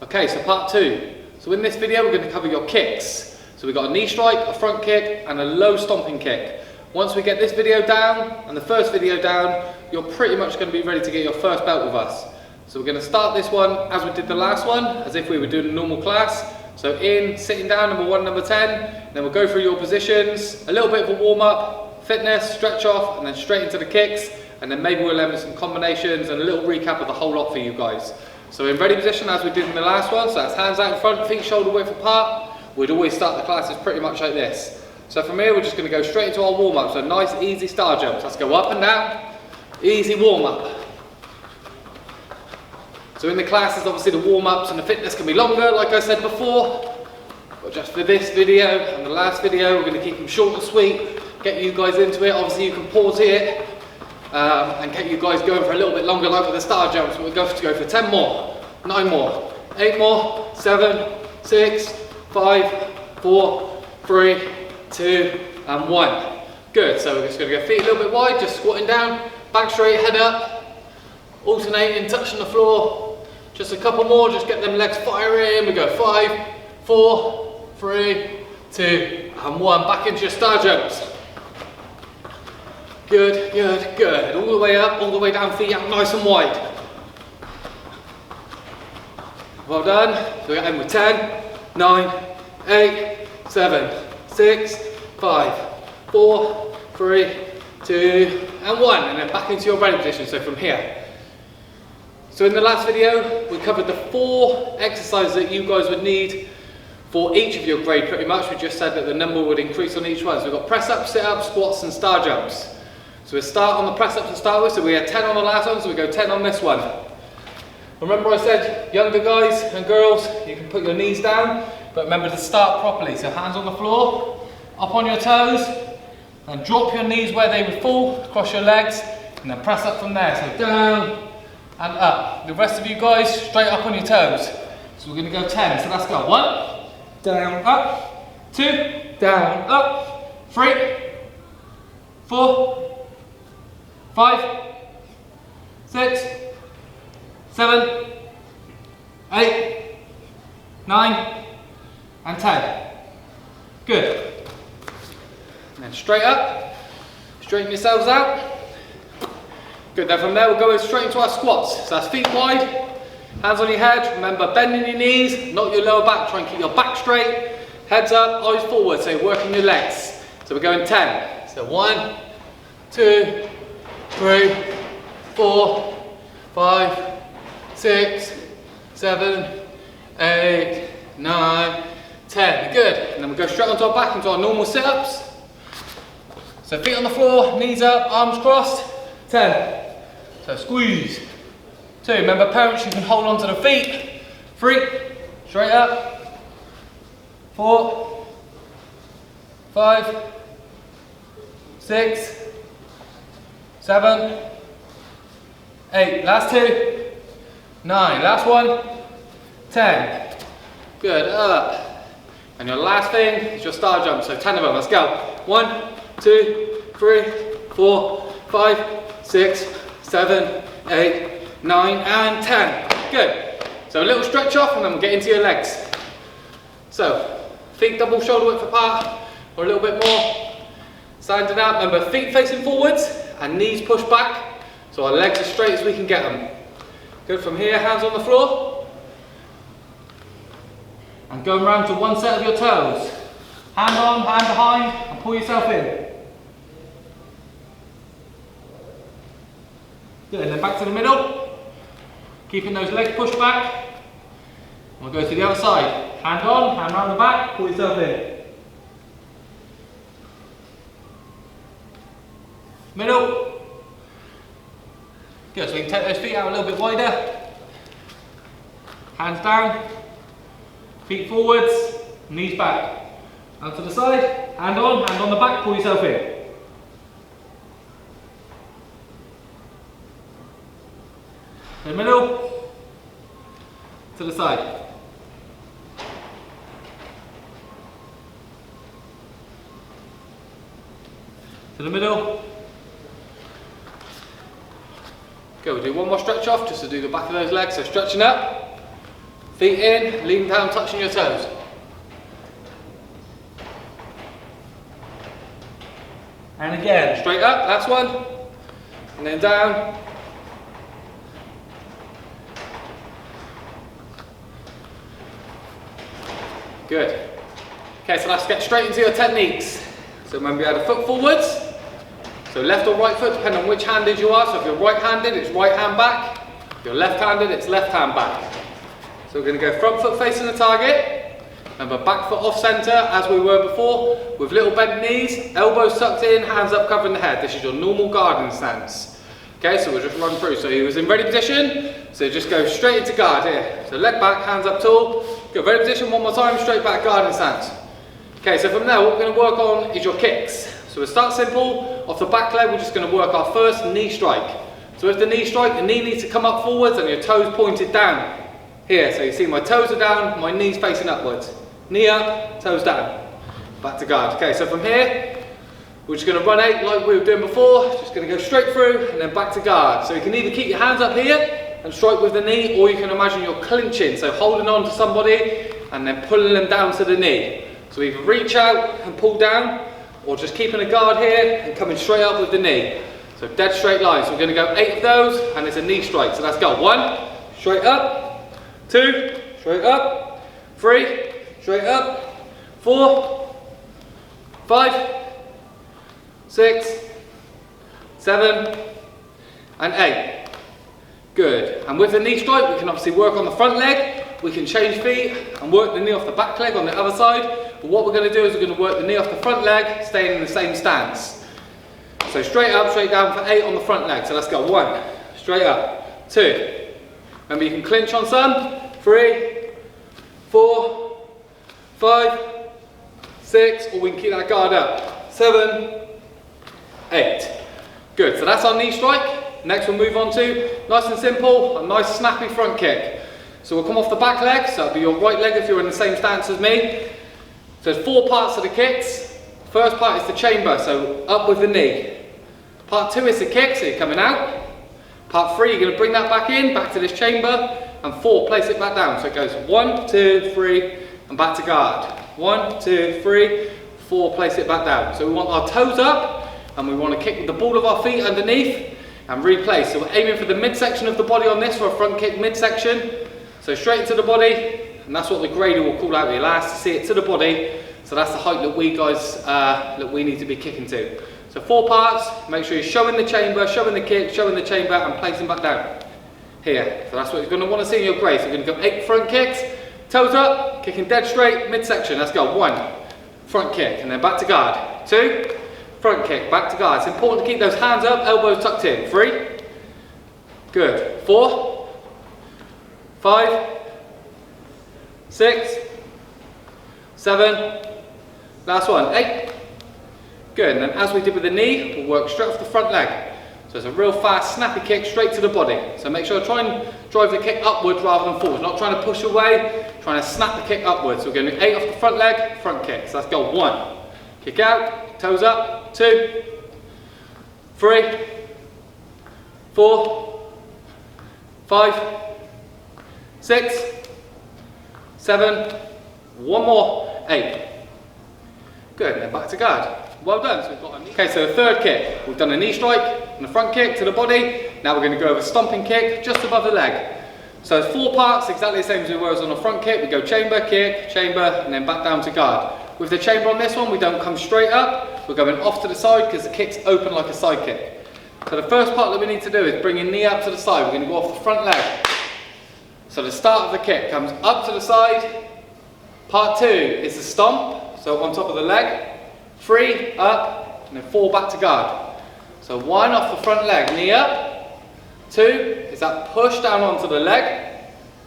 Okay, so part two. So in this video we're going to cover your kicks. So we've got a knee strike, a front kick and a low stomping kick. Once we get this video down and the first video down, you're pretty much going to be ready to get your first belt with us. So we're going to start this one as we did the last one, as if we were doing a normal class. So in, sitting down, number 1, number 10, then we'll go through your positions, a little bit of a warm up, fitness, stretch off, and then straight into the kicks, and then maybe we'll end with some combinations and a little recap of the whole lot for you guys. So in ready position as we did in the last one, so that's hands out in front, feet shoulder width apart. We'd always start the classes pretty much like this. So from here we're just going to go straight into our warm up, so nice easy star jumps. Let's go up and down, easy warm up. So in the classes obviously the warm ups and the fitness can be longer like I said before, but just for this video and the last video we're going to keep them short and sweet, get you guys into it. Obviously you can pause here and get you guys going for a little bit longer like with the star jumps. We're going to go for 10 more, 9 more, 8 more, 7, 6, 5, 4, 3, 2 and 1. Good, so we're just going to go feet a little bit wide, just squatting down, back straight, head up, alternating, touching the floor. Just a couple more, just get them legs firing. We go 5, 4, 3, 2 and 1. Back into your star jumps. Good, good, good. All the way up, all the way down, feet out nice and wide. Well done. So we're going with 10, 9, 8, 7, 6, 5, 4, 3, 2 and 1. And then back into your ready position, so from here. So in the last video, we covered the 4 exercises that you guys would need for each of your grade pretty much. We just said that the number would increase on each one. So we've got press ups, sit ups, squats and star jumps. So we'll start on the press ups to start with. So we had 10 on the last one, so we go 10 on this one. Remember I said younger guys and girls, you can put your knees down, but remember to start properly. So hands on the floor, up on your toes, and drop your knees where they would fall, across your legs, and then press up from there. So down and up. The rest of you guys, straight up on your toes. So we're going to go 10. So let's go. 1, down, up. 2, down, up. 3, 4, 5, 6, 7, 8, 9, and 10. Good. And then straight up. Straighten yourselves out. Good, then from there we'll go straight into our squats. So that's feet wide, hands on your head. Remember bending your knees, not your lower back. Try and keep your back straight, heads up, eyes forward, so you're working your legs. So we're going 10. So 1, 2, 3, 4, 5, 6, 7, 8, 9, 10. Good. And then we'll go straight onto our back into our normal sit-ups. So feet on the floor, knees up, arms crossed. 10. So squeeze. 2. Remember parents, you can hold on to the feet. 3. Straight up. 4. 5. 6. 7. 8. Last 2. 9. Last one. 10. Good. Up. And your last thing is your star jump. So 10 of them. Let's go. 1, 2, 3, 4, 5, 6, 7, 8, 9 and 10. Good. So a little stretch off and then we'll get into your legs. So feet double shoulder width apart or a little bit more. Standing up, remember feet facing forwards and knees pushed back. So our legs as straight as we can get them. Good, from here, hands on the floor. And going around to one set of your toes. Hand on, hand behind and pull yourself in. Good, and then back to the middle, keeping those legs pushed back. We'll go to the other side. Hand on, hand round the back, pull yourself in. Middle. Good, so we can take those feet out a little bit wider. Hands down, feet forwards, knees back. Out to the side, hand on the back, pull yourself in. The middle, to the side. To the middle. Good, we'll do one more stretch off just to do the back of those legs. So stretching up, Feet in, lean down, touching your toes. And again, straight up, last one. And then down. Good. Okay, so let's get straight into your techniques. So remember, you had a foot forwards. So left or right foot, depending on which handed you are. So if you're right-handed, it's right hand back. If you're left-handed, it's left hand back. So we're going to go front foot facing the target. Remember, back foot off centre, as we were before, with little bent knees, elbows tucked in, hands up covering the head. This is your normal guarding stance. Okay, so we'll just run through. So he was in ready position, so just go straight into guard here. So leg back, hands up tall. Go ready position, one more time, straight back guarding stance. Okay, so from there, what we're going to work on is your kicks. So we'll start simple. Off the back leg, we're just going to work our first knee strike. So with the knee strike, the knee needs to come up forwards and your toes pointed down. Here, so you see my toes are down, my knees facing upwards. Knee up, toes down. Back to guard. Okay, so from here, we're just going to run 8 like we were doing before. Just going to go straight through and then back to guard. So you can either keep your hands up here and strike with the knee, or you can imagine you're clinching, so holding on to somebody and then pulling them down to the knee. So either reach out and pull down, or just keeping a guard here and coming straight up with the knee. So dead straight lines. So we're going to go 8 of those, and it's a knee strike. So let's go. 1, straight up. 2, straight up. 3, straight up. 4, 5, 6, 7, and 8. Good. And with the knee strike, we can obviously work on the front leg. We can change feet and work the knee off the back leg on the other side. But what we're going to do is we're going to work the knee off the front leg, staying in the same stance. So straight up, straight down for 8 on the front leg. So let's go. 1, straight up. 2. Remember, you can clinch on some. 3, 4, 5, 6, or we can keep that guard up. 7, 8. Good. So that's our knee strike. Next we'll move on to, nice and simple, a nice snappy front kick. So we'll come off the back leg, so it'll be your right leg if you're in the same stance as me. So there's 4 parts to the kicks. First part is the chamber, so up with the knee. Part 2 is the kick, so you're coming out. Part 3, you're going to bring that back in, back to this chamber. And 4, place it back down. So it goes 1, 2, 3, and back to guard. 1, 2, 3, 4, place it back down. So we want our toes up, and we want to kick with the ball of our feet underneath, and replace. So we're aiming for the midsection of the body on this for a front kick midsection. So straight into the body, and that's what the grader will call out. You'll ask to see it to the body. So that's the height that we guys that we need to be kicking to. So 4 parts. Make sure you're showing the chamber, showing the kick, showing the chamber, and placing back down. Here. So that's what you're going to want to see in your grade. So you're going to go 8 front kicks, toes up, kicking dead straight, midsection. Let's go. 1, front kick, and then back to guard. 2, front kick, back to guard. It's important to keep those hands up, elbows tucked in. 3, good. 4, 5, 6, 7, last one, 8. Good, and then as we did with the knee, we'll work straight off the front leg. So it's a real fast, snappy kick straight to the body. So make sure to try and drive the kick upwards rather than forwards. Not trying to push away, trying to snap the kick upwards. So we're going to do 8 off the front leg, front kick. So let's go. 1, kick out, toes up. 2, 3, 4, 5, 6, 7, one more, 8. Good, and then back to guard. Well done. So we've got a knee. Okay, so the third kick. We've done a knee strike and a front kick to the body. Now we're going to go over a stomping kick just above the leg. So it's 4 parts, exactly the same as we were as on the front kick. We go chamber, kick, chamber, and then back down to guard. With the chamber on this one, we don't come straight up. We're going off to the side because the kick's open like a side kick. So the first part that we need to do is bring your knee up to the side. We're going to go off the front leg. So the start of the kick comes up to the side. Part 2 is the stomp, so on top of the leg. 3, up, and then 4 back to guard. So 1 off the front leg, knee up. 2 is that push down onto the leg.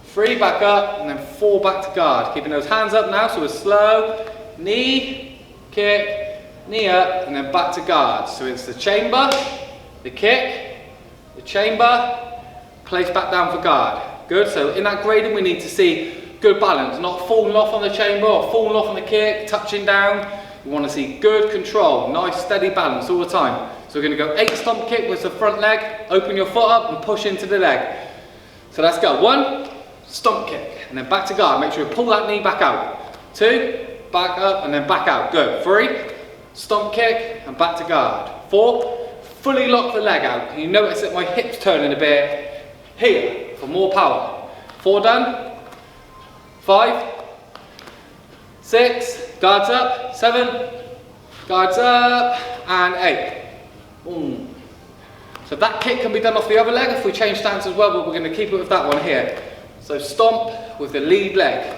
3 back up, and then 4 back to guard. Keeping those hands up now, so we're slow. Knee, kick, knee up, and then back to guard. So it's the chamber, the kick, the chamber, place back down for guard. Good, so in that grading we need to see good balance, not falling off on the chamber or falling off on the kick, touching down. We want to see good control, nice steady balance all the time. So we're going to go 8 stomp kick with the front leg, open your foot up and push into the leg. So let's go. 1, stomp kick. and then back to guard. Make sure you pull that knee back out. 2, back up, and then back out. Good. 3, stomp kick, and back to guard. 4, fully lock the leg out. You notice that my hips turning a bit here for more power. 4 done. 5, 6, guards up. 7, guards up, and 8. Boom. So that kick can be done off the other leg if we change stance as well, but we're going to keep it with that one here. So stomp with the lead leg.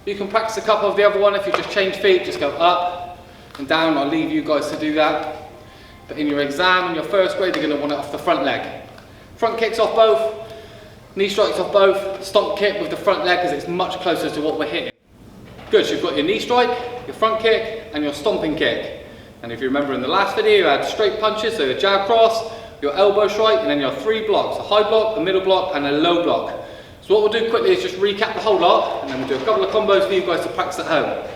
You can practice a couple of the other one if you just change feet, just go up and down. I'll leave you guys to do that. But in your exam, in your first grade, you're going to want it off the front leg. Front kicks off both, knee strikes off both, stomp kick with the front leg because it's much closer to what we're hitting. Good, so you've got your knee strike, your front kick, and your stomping kick. And if you remember in the last video, you had straight punches, so your jab cross, your elbow strike, and then your 3 blocks, a high block, a middle block, and a low block. So what we'll do quickly is just recap the whole lot, and then we'll do a couple of combos for you guys to practice at home.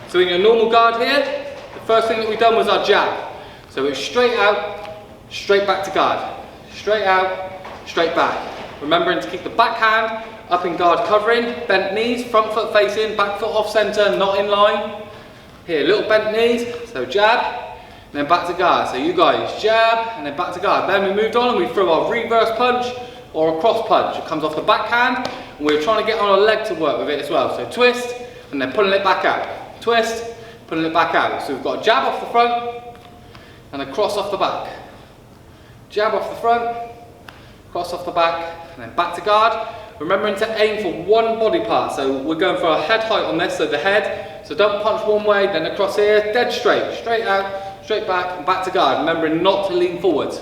So in your normal guard here, the first thing that we've done was our jab. So it's straight out, straight back to guard. Straight out, straight back. Remembering to keep the back hand up in guard covering, bent knees, front foot facing, back foot off center, not in line. Here, little bent knees, so jab, and then back to guard. So you guys, jab, and then back to guard. Then we moved on and we threw our reverse punch or a cross punch. It comes off the backhand, and we're trying to get on our leg to work with it as well. So twist, and then pulling it back out. Twist, pulling it back out. So we've got a jab off the front, and a cross off the back. Jab off the front, cross off the back, and then back to guard. Remembering to aim for one body part. So we're going for a head height on this, so the head. So don't punch one way, then across here, dead straight. Straight out, straight back, and back to guard. Remembering not to lean forwards.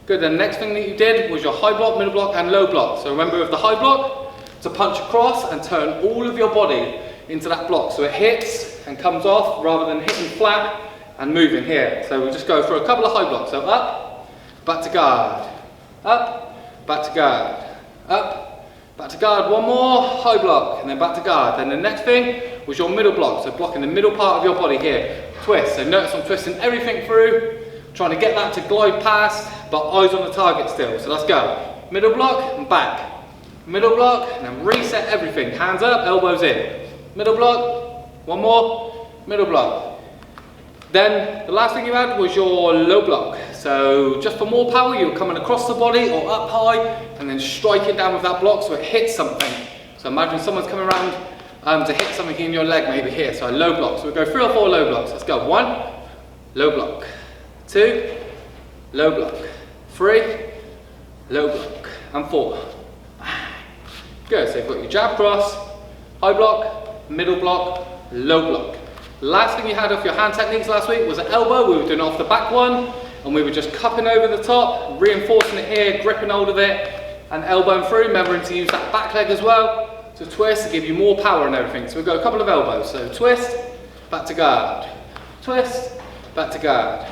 Good, then the next thing that you did was your high block, middle block, and low block. So remember with the high block, to punch across and turn all of your body into that block. So it hits and comes off rather than hitting flat and moving here. So we'll just go for a couple of high blocks. So up, back to guard. Up, back to guard. Up, back to guard. One more, high block, and then back to guard. Then the next thing was your middle block. So blocking the middle part of your body here. Twist, so notice I'm twisting everything through, trying to get that to glide past, but eyes on the target still. So let's go. Middle block and back. Middle block, and then reset everything. Hands up, elbows in. Middle block, one more, middle block. Then the last thing you had was your low block. So just for more power, you're coming across the body or up high, and then striking down with that block so it hits something. So imagine someone's coming around to hit something in your leg, maybe here. So a low block. So we'll go 3 or 4 low blocks. Let's go. 1, low block. 2, low block. 3, low block. And 4. Good, so you've got your jab cross, high block, middle block, low block. Last thing you had off your hand techniques last week was an elbow. We were doing it off the back one, and we were just cupping over the top, reinforcing it here, gripping hold of it, and elbowing through, remembering to use that back leg as well to twist to give you more power and everything. So we've got a couple of elbows. So twist, back to guard. Twist, back to guard.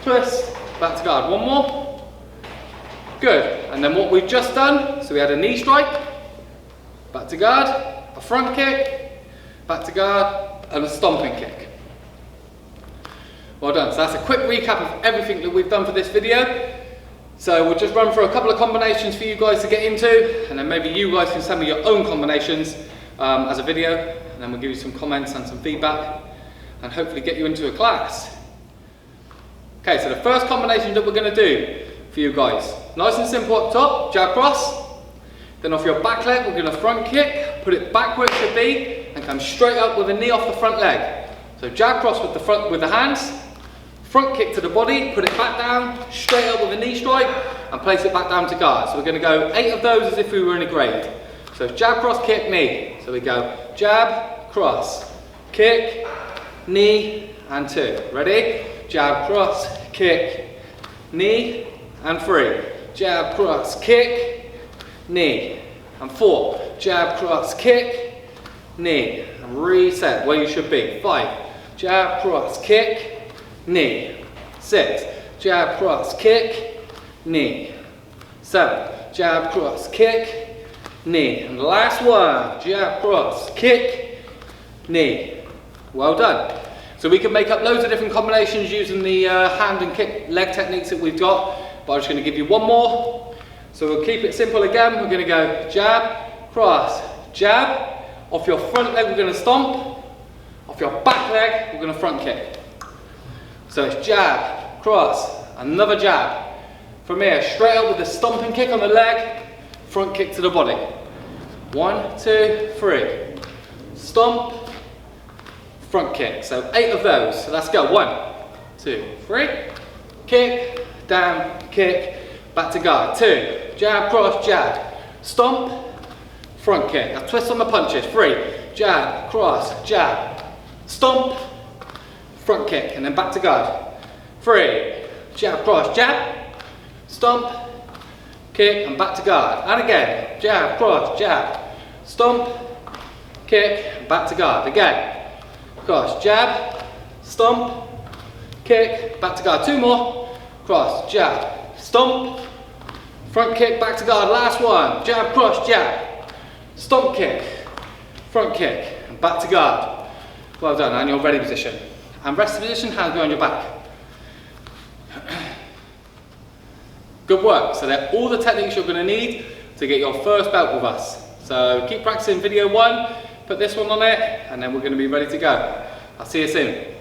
Twist, back to guard. One more. Good, and then what we've just done, so we had a knee strike, back to guard, a front kick, back to guard, and a stomping kick. Well done. So that's a quick recap of everything that we've done for this video. So we'll just run through a couple of combinations for you guys to get into, and then maybe you guys can send me your own combinations as a video, and then we'll give you some comments and some feedback, and hopefully get you into a class. Okay, so the first combination that we're going to do for you guys, nice and simple up top, jab cross. Then off your back leg, we're going to front kick, put it back where it should be, and come straight up with a knee off the front leg. So jab cross with the hands, front kick to the body, put it back down, straight up with a knee strike, and place it back down to guard. So we're going to go 8 of those as if we were in a grade. So jab, cross, kick, knee. So we go jab, cross, kick, knee, and 2. Ready? Jab, cross, kick, knee, and 3. Jab, cross, kick, knee, and 4. Jab, cross, kick, knee, and reset where you should be. 5. Jab, cross, kick, knee. 6. Jab, cross, kick, knee. 7. Jab, cross, kick, knee. And the last one, jab, cross, kick, knee. Well done. So we can make up loads of different combinations using the hand and kick leg techniques that we've got, but I'm just going to give you one more. So we'll keep it simple again. We're going to go jab, cross, jab. Off your front leg, we're going to stomp. Off your back leg, we're going to front kick. So it's jab, cross, another jab. From here, straight up with the stomping kick on the leg, front kick to the body. 1, 2, 3. Stomp, front kick. So 8 of those. So let's go. 1, 2, 3. Kick, down, kick, back to guard. 2, jab, cross, jab. Stomp, front kick. Now twist on the punches. 3, jab, cross, jab. Stomp, front kick, and then back to guard. 3, jab, cross, jab. Stomp, kick, and back to guard. And again, jab, cross, jab. Stomp, kick, and back to guard. Again, cross, jab, stomp, kick, back to guard. 2 more. Cross, jab, stomp, front kick, back to guard. Last one. Jab, cross, jab. Stomp kick, front kick, and back to guard. Well done, and your ready position. And rest position, hands behind your back. Good work. So they're all the techniques you're going to need to get your first belt with us. So keep practicing video 1, put this one on it, and then we're going to be ready to go. I'll see you soon.